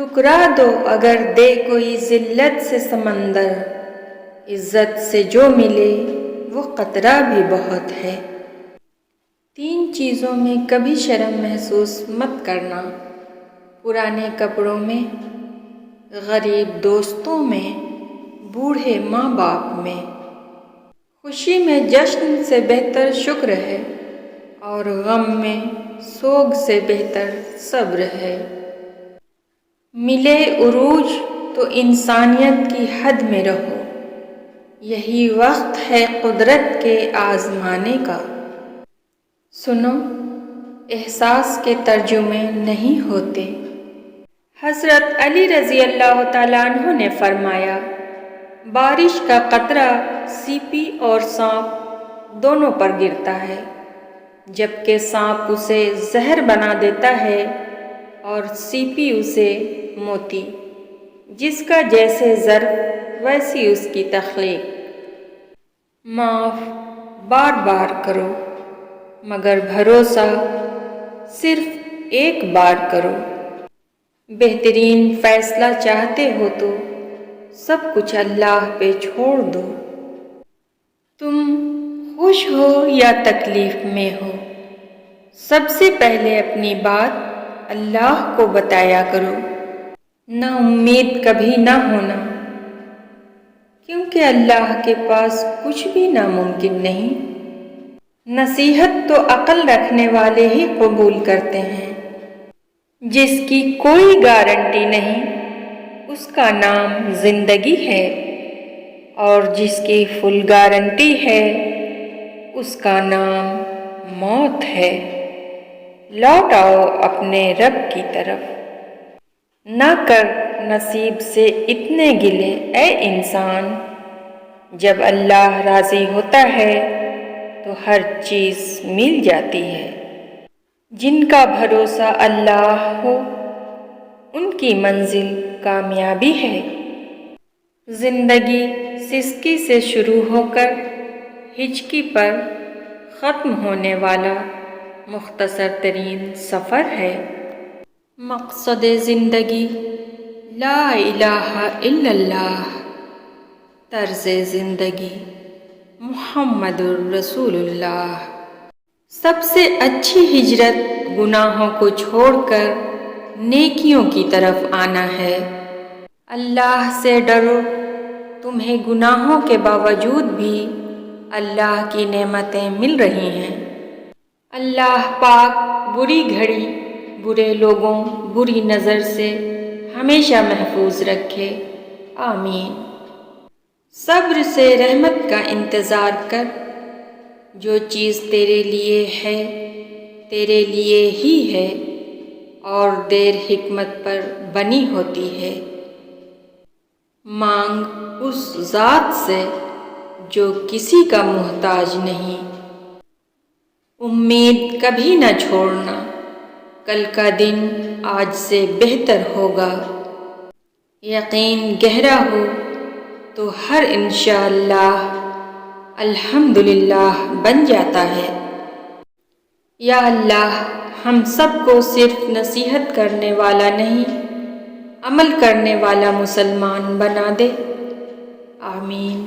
ٹھکرا دو اگر دے کوئی ذلت سے سمندر، عزت سے جو ملے وہ قطرہ بھی بہت ہے۔ 3 چیزوں میں کبھی شرم محسوس مت کرنا: پرانے کپڑوں میں، غریب دوستوں میں، بوڑھے ماں باپ میں۔ خوشی میں جشن سے بہتر شکر ہے، اور غم میں سوگ سے بہتر صبر ہے۔ ملے عروج تو انسانیت کی حد میں رہو، یہی وقت ہے قدرت کے آزمانے کا۔ سنو، احساس کے ترجمے نہیں ہوتے۔ حضرت علی رضی اللہ تعالیٰ عنہ نے فرمایا، بارش کا قطرہ سیپی اور سانپ دونوں پر گرتا ہے، جبکہ سانپ اسے زہر بنا دیتا ہے اور سیپی اسے موتی۔ جس کا جیسے ظرف ویسی اس کی تخلیق۔ معاف بار بار کرو، مگر بھروسہ صرف ایک بار کرو۔ بہترین فیصلہ چاہتے ہو تو سب کچھ اللہ پہ چھوڑ دو۔ تم خوش ہو یا تکلیف میں ہو، سب سے پہلے اپنی بات اللہ کو بتایا کرو۔ نا امید کبھی نہ ہونا، کیونکہ اللہ کے پاس کچھ بھی ناممکن نہیں۔ نصیحت تو عقل رکھنے والے ہی قبول کرتے ہیں۔ جس کی کوئی گارنٹی نہیں، اس کا نام زندگی ہے، اور جس کی فل گارنٹی ہے، اس کا نام موت ہے۔ لوٹ آؤ اپنے رب کی طرف۔ نہ کر نصیب سے اتنے گلے اے انسان، جب اللہ راضی ہوتا ہے تو ہر چیز مل جاتی ہے۔ جن کا بھروسہ اللہ ہو ان کی منزل کامیابی ہے۔ زندگی سسکی سے شروع ہو کر ہچکی پر ختم ہونے والا مختصر ترین سفر ہے۔ مقصد زندگی لا الہ الا اللہ، طرز زندگی محمد الرسول اللہ۔ سب سے اچھی ہجرت گناہوں کو چھوڑ کر نیکیوں کی طرف آنا ہے۔ اللہ سے ڈرو، تمہیں گناہوں کے باوجود بھی اللہ کی نعمتیں مل رہی ہیں۔ اللہ پاک بری گھڑی، برے لوگوں، بری نظر سے ہمیشہ محفوظ رکھے، آمین۔ صبر سے رحمت کا انتظار کر۔ جو چیز تیرے لیے ہے تیرے لیے ہی ہے، اور دیر حکمت پر بنی ہوتی ہے۔ مانگ اس ذات سے جو کسی کا محتاج نہیں۔ امید کبھی نہ چھوڑنا، کل کا دن آج سے بہتر ہوگا۔ یقین گہرا ہو تو ہر انشاءاللہ الحمدللہ بن جاتا ہے۔ یا اللہ، ہم سب کو صرف نصیحت کرنے والا نہیں، عمل کرنے والا مسلمان بنا دے، آمین۔